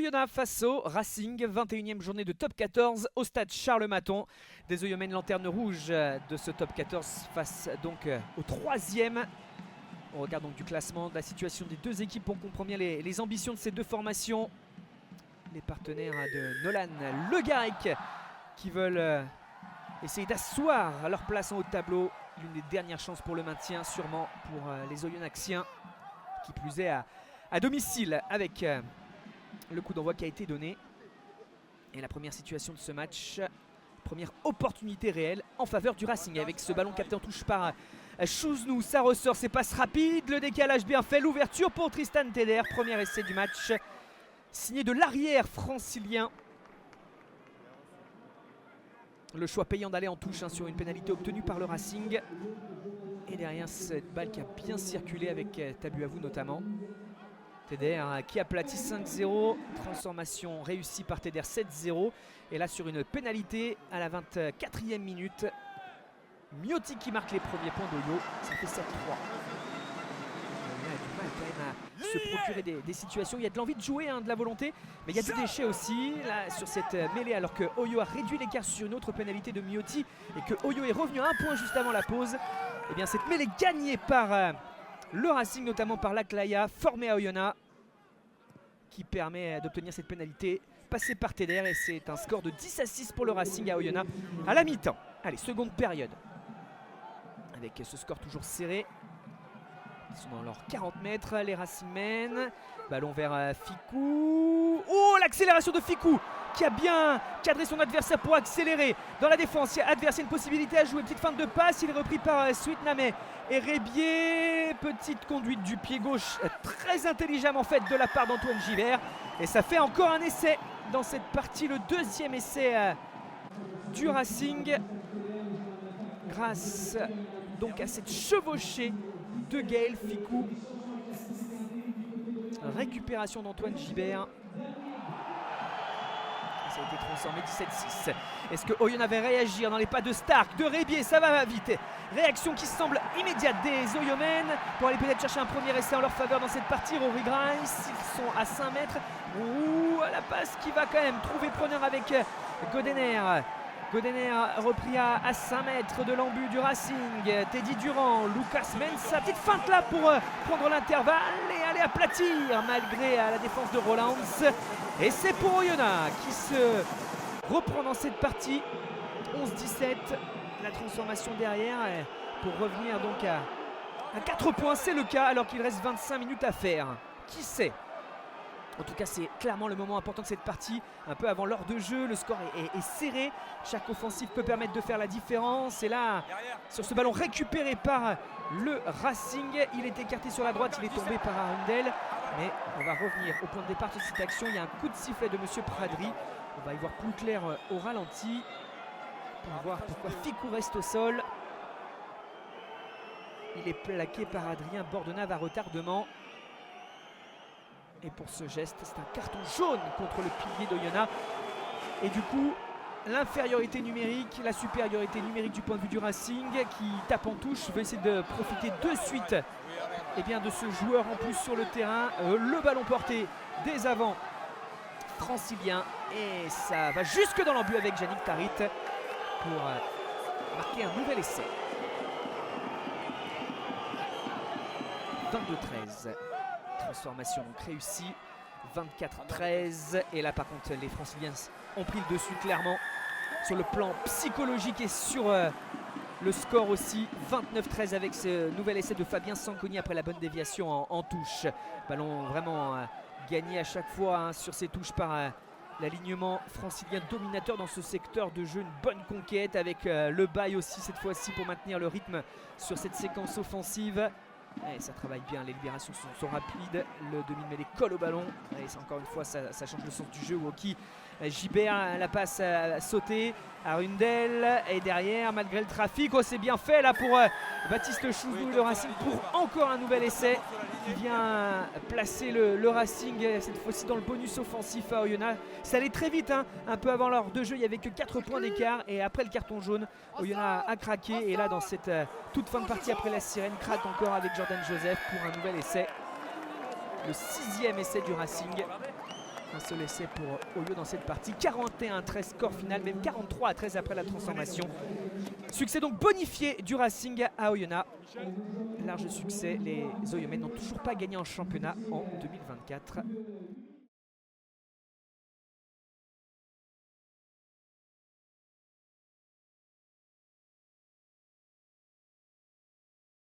Oyonnax face au Racing, 21e journée de top 14 au stade Charles-Maton. Des Oyonnax lanterne rouge de ce top 14 face donc au 3e. On regarde donc du classement, de la situation des deux équipes, on comprend bien les ambitions de ces deux formations. Les partenaires de Nolan Le Garec qui veulent essayer d'asseoir leur place en haut de tableau. L'une des dernières chances pour le maintien sûrement pour les Oyonnaxiens, qui plus est à domicile avec le coup d'envoi qui a été donné. Et la première situation de ce match, première opportunité réelle en faveur du Racing avec ce ballon capté en touche par Chouznou. Ça ressort, c'est passe rapide, le décalage bien fait, l'ouverture pour Tristan Teder. Premier essai du match signé de l'arrière francilien. Le choix payant d'aller en touche sur une pénalité obtenue par le Racing. Et derrière cette balle qui a bien circulé avec Tabuavou notamment. Teder qui aplatit 5-0, transformation réussie par Teder 7-0. Et là sur une pénalité à la 24e minute, Miotti qui marque les premiers points d'Oyo, ça fait 7-3. Il a du mal quand même à se procurer des situations, il y a de l'envie de jouer, de la volonté, mais il y a du déchet aussi là, sur cette mêlée, alors que Oyo a réduit l'écart sur une autre pénalité de Miotti et que Oyo est revenu à un point juste avant la pause. Et bien cette mêlée gagnée par le Racing, notamment par Laclaya, formé à Oyonnax, qui permet d'obtenir cette pénalité passée par Teder. Et c'est un score de 10-6 pour le Racing à Oyonnax à la mi-temps. Allez, seconde période. Avec ce score toujours serré. Ils sont dans leurs 40 mètres, les Racingmen. Ballon vers Ficou. Oh, l'accélération de Ficou qui a bien cadré son adversaire pour accélérer dans la défense. Il y a adversaire une possibilité à jouer. Petite feinte de passe, il est repris par Sweetname et Rébier. Petite conduite du pied gauche très intelligemment faite de la part d'Antoine Givert. Et ça fait encore un essai dans cette partie, le deuxième essai du Racing. Grâce donc à cette chevauchée de Gaël Ficou. Récupération d'Antoine Gibert. Ça a été transformé 17-6. Est-ce que Oyonnax va réagir dans les pas de Stark, de Rébier? Ça va vite. Réaction qui semble immédiate des Oyonnax pour aller peut-être chercher un premier essai en leur faveur dans cette partie. Rory Grice, ils sont à 5 mètres. Ouh, la passe qui va quand même trouver preneur avec Godener. Godener repris à 5 mètres de l'embut du Racing. Teddy Durand, Lucas Mensa, petite feinte là pour prendre l'intervalle et aller aplatir malgré la défense de Rollins. Et c'est pour Oyonnax qui se reprend dans cette partie. 11-17, la transformation derrière pour revenir donc à 4 points. C'est le cas alors qu'il reste 25 minutes à faire. Qui sait? En tout cas, c'est clairement le moment important de cette partie. Un peu avant l'heure de jeu, le score est serré. Chaque offensive peut permettre de faire la différence. Et là, sur ce ballon récupéré par le Racing, il est écarté sur la droite, il est tombé par Arundel. Mais on va revenir au point de départ de cette action. Il y a un coup de sifflet de Monsieur Pradri. On va y voir plus clair au ralenti pour voir pourquoi Ficou reste au sol. Il est plaqué par Adrien Bordenave à retardement. Et pour ce geste, c'est un carton jaune contre le pilier d'Oyonnax. Et du coup, l'infériorité numérique, la supériorité numérique du point de vue du Racing qui tape en touche, veut essayer de profiter de suite de ce joueur en plus sur le terrain. Le ballon porté des avants franciliens. Et ça va jusque dans l'embut avec Yannick Tarit pour marquer un nouvel essai. 22-13. Transformation donc réussie, 24-13. Et là par contre les franciliens ont pris le dessus clairement sur le plan psychologique et sur le score aussi. 29-13 avec ce nouvel essai de Fabien Sanconi après la bonne déviation en touche. Ballon vraiment gagné à chaque fois sur ces touches par l'alignement francilien dominateur dans ce secteur de jeu. Une bonne conquête avec le bail aussi cette fois-ci pour maintenir le rythme sur cette séquence offensive. Et ça travaille bien, les libérations sont rapides, le demi-mêlée colle au ballon. Et encore une fois, ça change le sens du jeu. Woki, Gibert, la passe sautée, Arundel, et derrière, malgré le trafic, c'est bien fait là pour Baptiste Chouznou, le Racing, pour encore un nouvel essai qui vient placer le Racing, cette fois-ci dans le bonus offensif à Oyonnax. Ça allait très vite, un peu avant l'heure de jeu, il n'y avait que 4 points d'écart, et après le carton jaune, Oyonnax a craqué, et là dans cette toute fin de partie après la sirène, craque encore avec Jordan Joseph pour un nouvel essai. Le 6e essai du Racing. Un seul essai pour Oyo dans cette partie. 41-13 score final, même 43-13 après la transformation. Succès donc bonifié du Racing à Oyonnax. Large succès, les Oyomènes n'ont toujours pas gagné en championnat en 2024.